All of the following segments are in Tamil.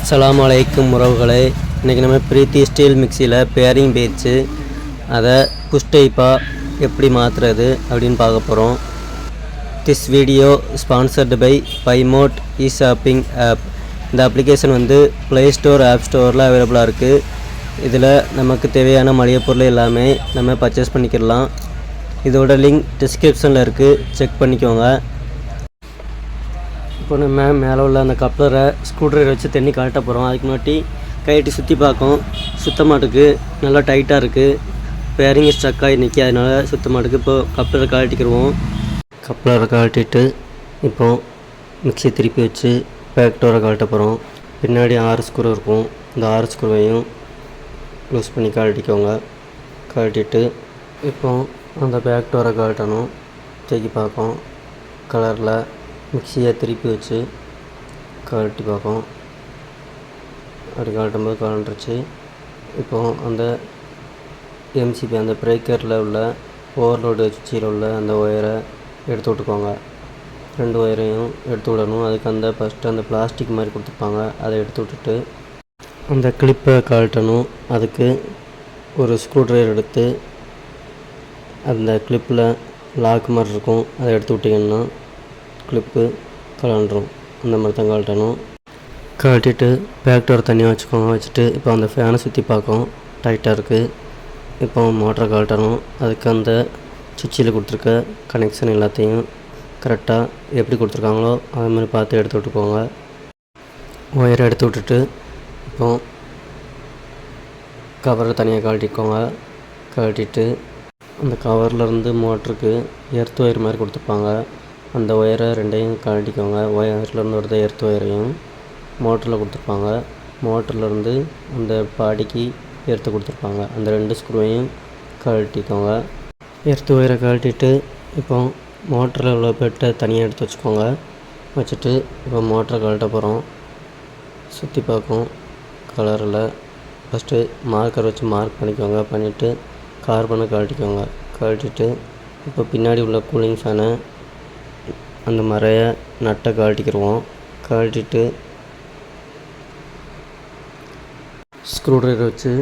அஸ்ஸலாமு அலைக்கும் உறவுகளே, இன்றைக்கி நம்ம பிரீத்தி ஸ்டீல் மிக்சியில் பேரிங் பேச்சு அதை புஷ் டைப்பாக எப்படி மாற்றுறது அப்படின்னு பார்க்க போகிறோம். This video sponsored by Bymode e shopping app. இந்த அப்ளிகேஷன் ப்ளே ஸ்டோர் ஆப் ஸ்டோரில் அவைலபிளாக இருக்குது. இதில் நமக்கு தேவையான மளிகை பொருள் எல்லாமே நம்ம பர்ச்சேஸ் பண்ணிக்கிடலாம். இதோட லிங்க் டிஸ்கிரிப்ஷனில் இருக்குது, செக் பண்ணிக்கோங்க. இப்போ நம்ம மேலே உள்ள அந்த கப்ளரை ஸ்க்ரூ ட்ரைவர் வச்சு தண்ணி கழட்ட போகிறோம். அதுக்கு முன்னாடி கைட்டி சுற்றி பார்க்கும். சுத்தமாட்டுக்கு நல்லா டைட்டாக இருக்குது, பேரிங் ஸ்ட்ரக் ஆகி நிற்கி, அதனால் சுத்தமாட்டுக்கு இப்போது கப்ளரை கழட்டிக்கிடுவோம். கப்ளரை கழட்டிட்டு இப்போது மிக்சி திருப்பி வச்சு பேக் டோரை கழட்ட போகிறோம். பின்னாடி 6 ஸ்க்ரூ இருக்கும், இந்த 6 ஸ்க்ரூவையும் லூஸ் பண்ணி கழட்டிக்கோங்க. கழட்டிட்டு இப்போது அந்த பேக் டோரை கழட்டணும். தூக்கி பார்க்கும் கலரில் மிக்சியை திருப்பி வச்சு கழட்டி பார்க்கும். அப்படி கழட்டும்போது கழண்டுருச்சு. இப்போது அந்த எம்சிபி அந்த பிரேக்கரில் உள்ள ஓவர்லோடு சுவிட்சில் உள்ள அந்த ஒயரை எடுத்து விட்டுக்கோங்க. 2 ஒயரையும் எடுத்து விடணும். அதுக்கு ஃபஸ்ட்டு அந்த பிளாஸ்டிக் மாதிரி கொடுத்துருப்பாங்க, அதை எடுத்து விட்டுட்டு அந்த கிளிப்பை கழட்டணும். அதுக்கு ஒரு ஸ்க்ரூ ட்ரைவர் எடுத்து அந்த கிளிப்பில் லாக் மாதிரி இருக்கும், அதை எடுத்து விட்டிங்கன்னா கிளிப்பு கழண்டுரும். அந்த மாதிரி தான் கழட்டணும். கழட்டிட்டு பேக் டோர் தனியாக வச்சுக்கோங்க. வச்சுட்டு இப்போ அந்த ஃபேனை சுற்றி பார்க்கும், டைட்டாக இருக்குது. இப்போ மோட்டரை கழட்டணும். அதுக்கு அந்த சுவிட்சில் கொடுத்துருக்க கனெக்ஷன் எல்லாத்தையும் கரெக்டாக எப்படி கொடுத்துருக்காங்களோ அது மாதிரி பார்த்து எடுத்து விட்டுக்கோங்க. ஒயரை எடுத்து விட்டுட்டு இப்போ கவரை தனியாக கழட்டிக்கோங்க. கழட்டிட்டு அந்த கவர்லேருந்து மோட்டருக்கு எர்த் ஒயர் மாதிரி கொடுத்துருப்பாங்க, அந்த ஒயரை 2ஐயும் கழட்டிக்கோங்க. ஒயர்லேருந்து வருது எர்த் ஒயரையும் மோட்டரில் கொடுத்துருப்பாங்க. மோட்டர்லேருந்து அந்த பாடிக்கு எர்த்து கொடுத்துருப்பாங்க, அந்த 2 ஸ்க்ரூவையும் கழட்டிக்கோங்க. எர்த் ஒயரை கழட்டிட்டு இப்போ மோட்டரில் உள்ள பெட்டை தனியாக எடுத்து வச்சுக்கோங்க. வச்சுட்டு இப்போ மோட்டரை கழட்ட போகிறோம். சுற்றி பார்க்கும் கலரில் ஃபஸ்ட்டு மார்க்கர் வச்சு மார்க் பண்ணிக்கோங்க. பண்ணிவிட்டு கார்பனை கழட்டிக்கோங்க. கழட்டிட்டு இப்போ பின்னாடி உள்ள கூலிங் ஃபேனை அந்த மறைய நட்டை கழட்டிக்கிடுவோம். கழட்டிட்டு ஸ்க்ரூ ட்ரைவர் வச்சு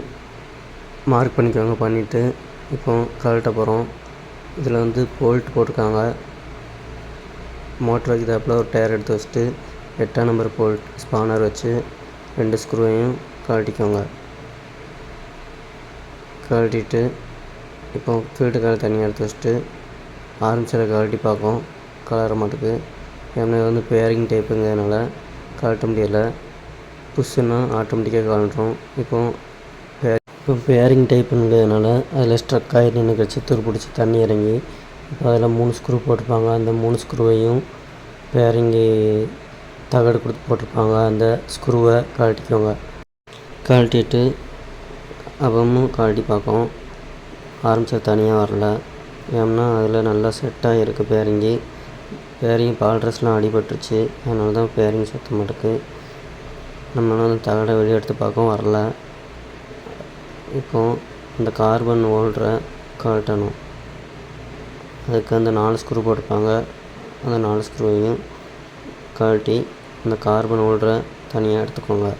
மார்க் பண்ணிக்கோங்க. பண்ணிவிட்டு இப்போ கழட்ட போகிறோம். இதில் போல்ட் போட்டிருக்காங்க. மோட்டர் வைக்கிறதாப்பில் ஒரு டயர் எடுத்து வச்சுட்டு 8ஆம் நம்பர் போல்ட் ஸ்பானர் வச்சு 2 ஸ்க்ரூவையும் கழட்டிக்கோங்க. கழட்டிட்டு இப்போ ஃபீல்டு கலர் தனியாக எடுத்து வச்சுட்டு ஆரம்பிச்சில் கழட்டி பார்க்கும் கலர மாட்டுக்கு. ஏன்னா இது பேரிங் டைப்புங்கிறதுனால கழட்ட முடியலை. புஷ்ஷுன்னா ஆட்டோமேட்டிக்காக கழட்டுறோம். இப்போ பேரிங் டைப்புங்கிறதுனால அதில் ஸ்ட்ரக் ஆகி நின்று கழிச்சு துரு பிடிச்சி தண்ணி இறங்கி இப்போ அதில் 3 ஸ்க்ரூ போட்டிருப்பாங்க. அந்த 3 ஸ்க்ரூவையும் பேரிங்கு தகடு கொடுத்து போட்டிருப்பாங்க, அந்த ஸ்க்ரூவை கழட்டிக்கோங்க. கழட்டிட்டு அப்பவும் கழட்டி பார்க்கும். ஆரம்பிச்சது தனியாக வரல. ஏன்னா அதில் நல்லா செட்டாக இருக்குது பேரிங்கு. பேரிங் பால்ட்ரஸ்லாம் அடிபட்டுருச்சு, அதனால தான் பேரிங் சுத்த மாட்டுக்கு. நம்மளால் அந்த தகடை வெளியே எடுத்து பார்க்கவும் வரல. இப்போது இந்த கார்பன் ஹோல்டரை கழட்டணும். அதுக்கு அந்த 4 ஸ்க்ரூ போட்டிருப்பாங்க, அந்த 4 ஸ்க்ரூவையும் கழட்டி அந்த கார்பன் ஹோல்டரை தனியாக எடுத்துக்கோங்க.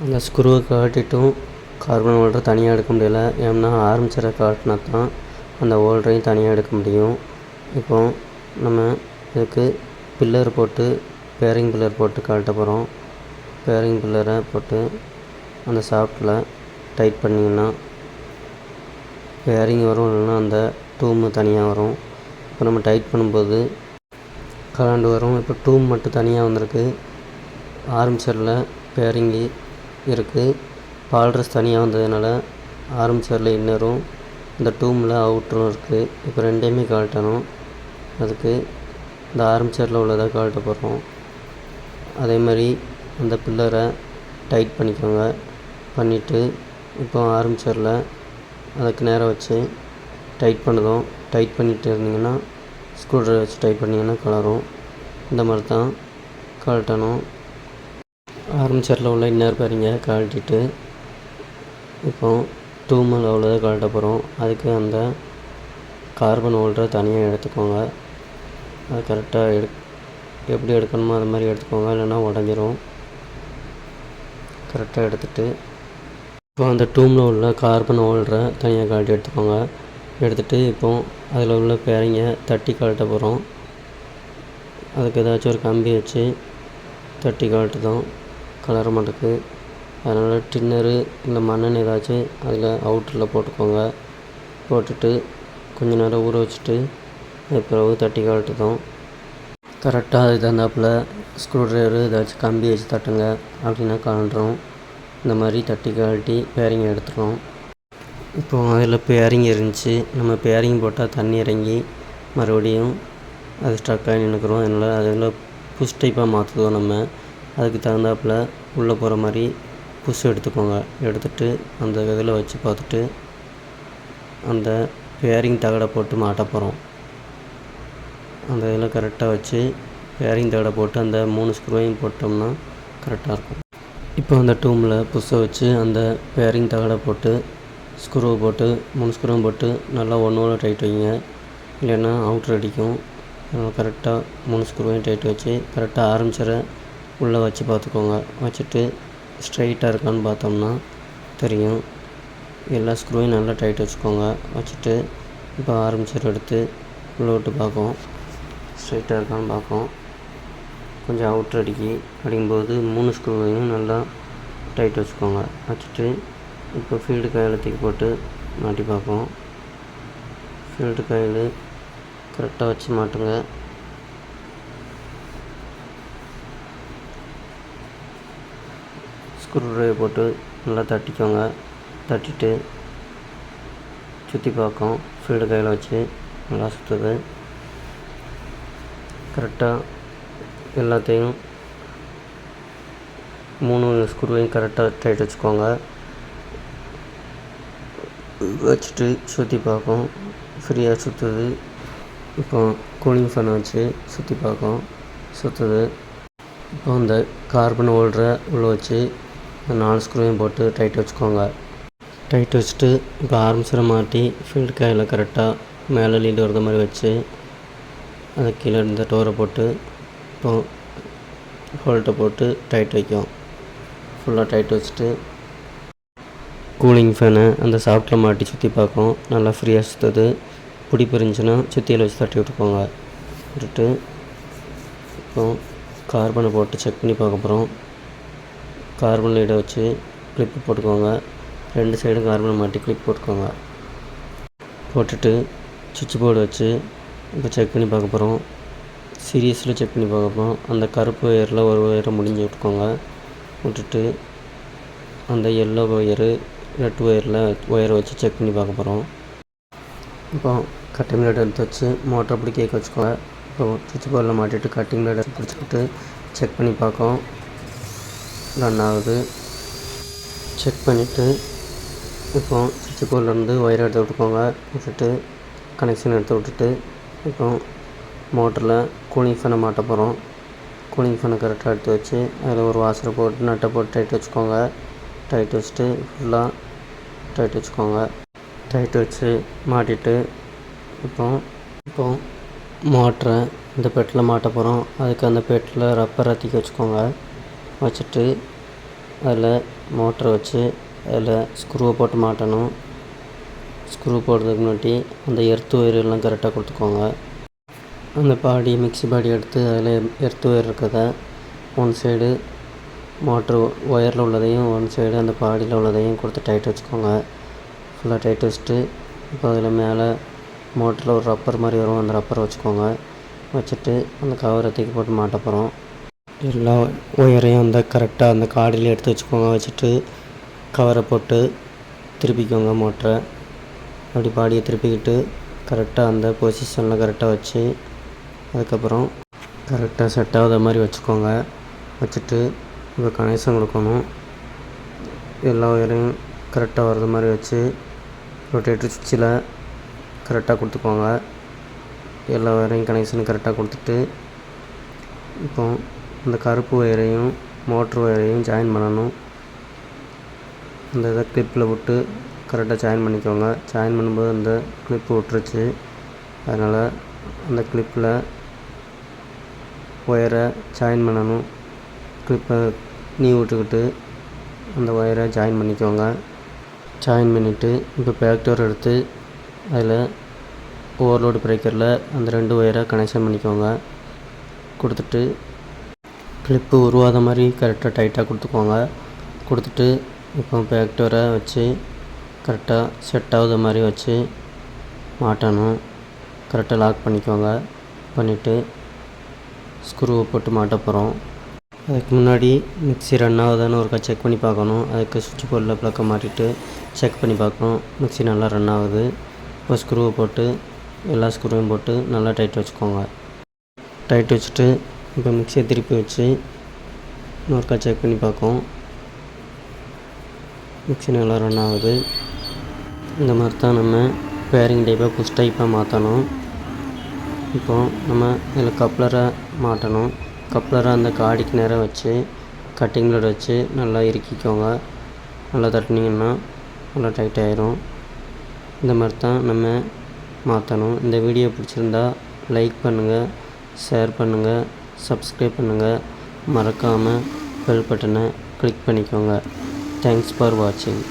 அந்த ஸ்க்ரூவை கழட்டிட்டும் கார்பன் ஹோல்டரை தனியாக எடுக்க முடியலை. ஏன்னா ஆரம்பிச்சரை கழட்டினா தான் அந்த ஹோல்டரையும் தனியாக எடுக்க முடியும். இப்போது நம்ம இதுக்கு பில்லர் போட்டு பேரிங் பில்லர் போட்டு கழட்ட போகிறோம். பேரிங் பில்லரை போட்டு அந்த ஷாஃப்ட்டில் டைட் பண்ணிங்கன்னா பேரிங் வரும், இல்லைன்னா அந்த டூமு தனியாக வரும். இப்போ நம்ம டைட் பண்ணும்போது கலண்டு வரும். இப்போ டூம் மட்டும் தனியாக வந்திருக்கு. ஆர்மேச்சரில் பேரிங்கு இருக்குது, பால்ட்ரஸ் தனியாக வந்ததுனால ஆர்மேச்சரில் இன்னரும் இந்த டூமில் அவுட்டரும் இருக்குது. இப்போ 2ஐயுமே கழட்டணும். அதுக்கு இந்த ஆர்மேச்சரில் உள்ளதை கழட்ட போகிறோம். அதே மாதிரி அந்த பில்லரை டைட் பண்ணிக்கோங்க. பண்ணிவிட்டு இப்போ ஆர்மேச்சரில் அதுக்கு நேராக வச்சு டைட் பண்ணதும் டைட் பண்ணிகிட்டு இருந்தீங்கன்னா ஸ்க்ரூ ட்ரைவர் வச்சு டைட் பண்ணிங்கன்னா கலரும். இந்த மாதிரி தான் கழட்டணும். ஆர்மேச்சரில் உள்ள இன்னர் பேரிங்கை கழட்டிட்டு இப்போ டூமில் உள்ளதை கழட்ட போகிறோம். அதுக்கு அந்த கார்பன் ஹோல்டரை தனியாக எடுத்துக்கோங்க. அது கரெக்டாக எப்படி எடுக்கணுமோ அது மாதிரி எடுத்துக்கோங்க, இல்லைன்னா உடஞ்சிரும். கரெக்டாக எடுத்துகிட்டு இப்போ அந்த டூமில் உள்ள கார்பன் ஹோல்டரை தனியாக கழட்டி எடுத்துக்கோங்க. எடுத்துகிட்டு இப்போது அதில் உள்ள பேரிங்கை தட்டி கழட்ட போகிறோம். அதுக்கு ஏதாச்சும் ஒரு கம்பி வச்சு தட்டி கழட்டுதோம், கலர மாட்டுக்கு. அதனால் டின்னரு இல்லை மண்ணெண்ணெய் ஏதாச்சும் அதில் அவுட்டரில் போட்டுக்கோங்க. போட்டுட்டு கொஞ்சம் நேரம் ஊற வச்சுட்டு பிறகு தட்டி கழட்டுதோம். கரெக்டாக அது தகுந்தாப்பில் ஸ்க்ரூ ட்ரைவரு ஏதாச்சும் கம்பி வச்சு தட்டுங்க, அப்படின்னா கழண்டுரும். இந்த மாதிரி தட்டி கழட்டி பேரிங்கை எடுத்துகிறோம். இப்போது அதில் பேரிங் இருந்துச்சு, நம்ம பேரிங் போட்டால் தண்ணி இறங்கி மறுபடியும் அது ஸ்ட்ரக்காகி நின்றுக்கிறோம். அதனால் அதில் புஷ் டைப்பாக மாற்றுவோம். நம்ம அதுக்கு தகுந்தாப்பில் உள்ளே போகிற மாதிரி புஷ் எடுத்துக்கோங்க. எடுத்துகிட்டு அந்த இதில் வச்சு பார்த்துட்டு அந்த பேரிங் தகடை போட்டு மாட்ட போகிறோம். அந்த இதில் கரெக்டாக வச்சு பேரிங் தகடை போட்டு அந்த 3 ஸ்க்ரூவையும் போட்டோம்னா கரெக்டாக இருக்கும். இப்போ அந்த டூமில் புஷ்ஷை வச்சு அந்த பேரிங் தகடை போட்டு ஸ்க்ரூவை போட்டு 3 ஸ்க்ரூவும் போட்டு நல்லா ஒன்றோட டைட் வைங்க, இல்லைன்னா அவுட்ரு அடிக்கும். அதனால் கரெக்டாக 3 ஸ்க்ரூவையும் டைட் வச்சு கரெக்டாக ஆரம்பிச்சரை உள்ளே வச்சு பார்த்துக்கோங்க. வச்சுட்டு ஸ்ட்ரைட்டாக இருக்கான்னு பார்த்தோம்னா தெரியும். எல்லா ஸ்க்ரூவையும் நல்லா டைட் வச்சுக்கோங்க. வச்சுட்டு இப்போ ஆரம்பிச்சர் எடுத்து உள்ளே விட்டு பார்ப்போம், ஸ்ட்ரைட்டாக இருக்கான்னு பார்ப்போம். கொஞ்சம் அவுட்ரு அடிக்கும்போது 3 ஸ்க்ரூவையும் நல்லா டைட் வச்சுக்கோங்க. வச்சுட்டு இப்போ ஃபீல்டு காயில் தூக்கி போட்டு மாட்டி பார்ப்போம். ஃபீல்டு காயில் கரெக்டாக வச்சு மாட்டுங்க. ஸ்க்ரூ ட்ரைவர் போட்டு நல்லா தட்டிக்கோங்க. தட்டிட்டு சுற்றி பார்க்கும், ஃபீல்டு காயில் வச்சு நல்லா சுற்றுது. கரெக்டாக எல்லாத்தையும் 3 ஸ்க்ரூவையும் கரெக்டாக டைட் வச்சுக்கோங்க. வச்சுட்டு சுற்றி பார்க்கும், ஃப்ரீயாக சுற்றுது. இப்போ கூலிங் ஃபேனை வச்சு சுற்றி பார்க்கும், சுற்றுது. இப்போ இந்த கார்பன் ஹோல்டரை உள்ளே வச்சு 4 ஸ்க்ரூவையும் போட்டு டைட் வச்சுக்கோங்க. டைட் வச்சுட்டு இப்போ ஆரம்பிச்சிட மாட்டி ஃபீல்டு காயில் கரெக்டாக மேலே லீடு வரத மாதிரி வச்சு அதை கீழே இந்த டோரை போட்டு இப்போ ஹோல்ட்டை போட்டு டைட் வைக்கும். ஃபுல்லாக டைட் வச்சுட்டு கூலிங் ஃபேனை அந்த சாஃப்ட்டில் மாட்டி சுற்றி பார்க்கும், நல்லா ஃப்ரீயாக சுற்றுது. பிடிப்பு இருந்துச்சுன்னா சுற்றியில் வச்சு தட்டி விட்டுக்கோங்க. விட்டுட்டு இப்போ கார்பனை போட்டு செக் பண்ணி பார்க்க போகிறோம். கார்பன் லீடை வச்சு கிளிப்பு போட்டுக்கோங்க. 2 சைடும் கார்பனை மாட்டி கிளிப் போட்டுக்கோங்க. போட்டுட்டு சுவிட்ச் போர்டு வச்சு இப்போ செக் பண்ணி பார்க்க போகிறோம். சீரியஸில் செக் பண்ணி பார்க்க போகிறோம். அந்த கருப்பு ஒயரில் ஒரு ஒயரை முடிஞ்சு விட்டுக்கோங்க. விட்டுட்டு அந்த எல்லோ ஒயரு ரெட் ஒயரில் ஒயரை வச்சு செக் பண்ணி பார்க்க போகிறோம். இப்போ கட்டிங் பிளேட் எடுத்து வச்சு மோட்டர் அப்படி கேட்க வச்சுக்கோங்க. இப்போ சுவிட்ச் போர்டில் மாட்டிட்டு கட்டிங் பிளேட் எடுத்து பிடிச்சிக்கிட்டு செக் பண்ணி பார்க்கும், ரன் ஆகுது. செக் பண்ணிவிட்டு இப்போ சுவிட்ச் போர்ட்லேருந்து ஒயரை எடுத்து விட்டுக்கோங்க. விட்டுட்டு கனெக்ஷன் எடுத்து விட்டுட்டு இப்போ மோட்டரில் கூலிங் ஃபேனை மாட்ட போகிறோம். கூலிங் ஃபேனை கரெக்டாக எடுத்து வச்சு அதில் ஒரு வாசரை போட்டு நட்டை போட்டு டைட் வச்சுக்கோங்க. டைட் வச்சுட்டு ஃபுல்லாக டைட் வச்சுக்கோங்க. டைட் வச்சு மாட்டிட்டு இப்போ மோட்டரை இந்த பெட்டில் மாட்ட போகிறோம். அதுக்கு அந்த பெட்டில் ரப்பரை தூக்கி வச்சுக்கோங்க. வச்சுட்டு அதில் மோட்டரை வச்சு அதில் ஸ்க்ரூவை போட்டு மாட்டணும். ஸ்க்ரூ போடுறதுக்கு முன்னாடி அந்த எர்த்து ஒயர் எல்லாம் கரெக்டாக கொடுத்துக்கோங்க. அந்த பாடி மிக்ஸி பாடி எடுத்து அதில் எர்த்து ஒயர் இருக்கிறத 1 சைடு மோட்ரு ஒயரில் உள்ளதையும் 1 சைடு அந்த பாடியில் உள்ளதையும் கொடுத்து டைட் வச்சுக்கோங்க. ஃபுல்லாக டைட் வச்சுட்டு இப்போ அதில் மேலே மோட்டரில் ஒரு ரப்பர் மாதிரி வரும், அந்த ரப்பரை வச்சுக்கோங்க. வச்சுட்டு அந்த கவரை தூக்கி போட்டு மாட்ட போகிறோம். எல்லா ஒயரையும் அந்த கரெக்டாக அந்த காடியில் எடுத்து வச்சுக்கோங்க. வச்சுட்டு கவரை போட்டு திருப்பிக்கோங்க மோட்டரை. அப்படி பாடியை திருப்பிக்கிட்டு கரெக்டாக அந்த பொசிஷனில் கரெக்டாக வச்சு அதுக்கப்புறம் கரெக்டாக செட் ஆகாத மாதிரி வச்சுக்கோங்க. வச்சுட்டு இப்போ கனெக்ஷன் கொடுக்கணும். எல்லா ஒயரையும் கரெக்டாக வர்றது மாதிரி வச்சு ரொட்டேட்டர் சுவிட்சில் கரெக்டாக கொடுத்துக்கோங்க. எல்லா ஒயரையும் கனெக்ஷன் கரெக்டாக கொடுத்துட்டு இப்போ இந்த கருப்பு ஒயரையும் மோட்ரு ஒயரையும் ஜாயின் பண்ணணும். அந்த இதை கிளிப்பில் விட்டு கரெக்டாக ஜாயின் பண்ணிக்கோங்க. ஜாயின் பண்ணும்போது அந்த கிளிப்பு விட்டுருச்சு, அதனால் அந்த கிளிப்பில் ஒயரை ஜாயின் பண்ணணும். கிளிப்பை நீ விட்டுக்கிட்டு அந்த ஒயரை ஜாயின் பண்ணிக்கோங்க. ஜாயின் பண்ணிவிட்டு இப்போ பேக்டோர் எடுத்து அதில் ஓவர்லோடு பிரேக்கரில் அந்த 2 ஒயரை கனெக்ஷன் பண்ணிக்கோங்க. கொடுத்துட்டு கிளிப்பு உருவாத மாதிரி கரெக்டாக டைட்டாக கொடுத்துக்கோங்க. கொடுத்துட்டு இப்போ பேக்டோரை வச்சு கரெக்டாக செட் ஆகுத மாதிரி வச்சு மாட்டணும். கரெக்டாக லாக் பண்ணிக்கோங்க. பண்ணிவிட்டு ஸ்க்ரூவை போட்டு மாட்ட போகிறோம். அதுக்கு முன்னாடி மிக்ஸி ரன் ஆகுதான்னு ஒருக்கா செக் பண்ணி பார்க்கணும். அதுக்கு சுவிட்ச் போர்டில் ப்ளக்கை மாட்டிட்டு செக் பண்ணி பார்க்கணும். மிக்ஸி நல்லா ரன் ஆகுது. இப்போ ஸ்க்ரூவை போட்டு எல்லா ஸ்க்ரூவையும் போட்டு நல்லா டைட் வச்சுக்கோங்க. டைட் வச்சுட்டு இப்போ மிக்ஸியை திருப்பி வச்சு இன்னொருக்கா செக் பண்ணி பார்ப்போம். மிக்ஸி நல்லா ரன் ஆகுது. இந்த மாதிரி தான் நம்ம பேரிங் டைப்பை புஷ் டைப்பாக மாற்றணும். இப்போது நம்ம இதில் கப்ளரை மாட்டணும். கப்ளரை அந்த காடிக்கு நேராக வச்சு கட்டிங் பிளேட் வச்சு நல்லா இறுக்கிக்கோங்க. நல்லா தட்டினீங்கன்னா நல்லா டைட் ஆயிரும். இந்த மாதிரி தான் நம்ம மாற்றணும். இந்த வீடியோ பிடிச்சிருந்தா லைக் பண்ணுங்கள், ஷேர் பண்ணுங்கள், சப்ஸ்கிரைப் பண்ணுங்கள். மறக்காமல் பெல் பட்டனை கிளிக் பண்ணிக்கோங்க. தேங்க்ஸ் ஃபார் வாட்சிங்.